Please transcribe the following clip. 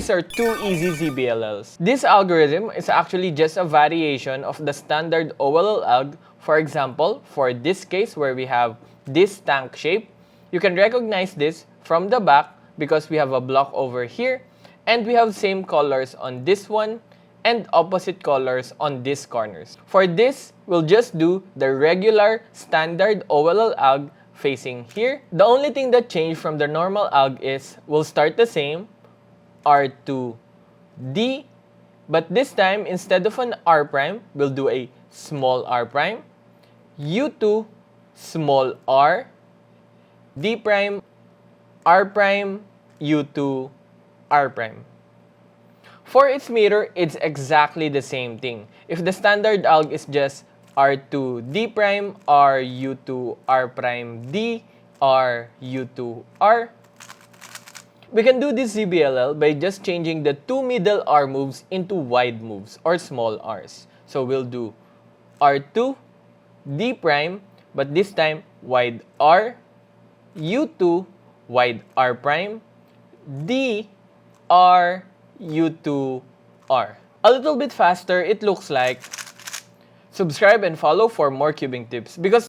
these are two easy ZBLLs. This algorithm is actually just a variation of the standard OLL alg. For example, for this case where we have this tank shape, you can recognize this from the back because we have a block over here and we have same colors on this one and opposite colors on these corners. For this, we'll just do the regular standard OLL alg facing here. The only thing that changed from the normal alg is we'll start the same, R2D, but this time instead of an R prime, we'll do a small r prime, U2 small r, D prime, R prime, U2, R prime. For its mirror, it's exactly the same thing. If the standard alg is just R2 D prime, R U2 R prime D, R U2 R, we can do this ZBLL by just changing the two middle R moves into wide moves or small R's. So we'll do R2 D prime, but this time wide R, U2 wide R prime, D R U2 R. A little bit faster, it looks like. Subscribe and follow for more cubing tips because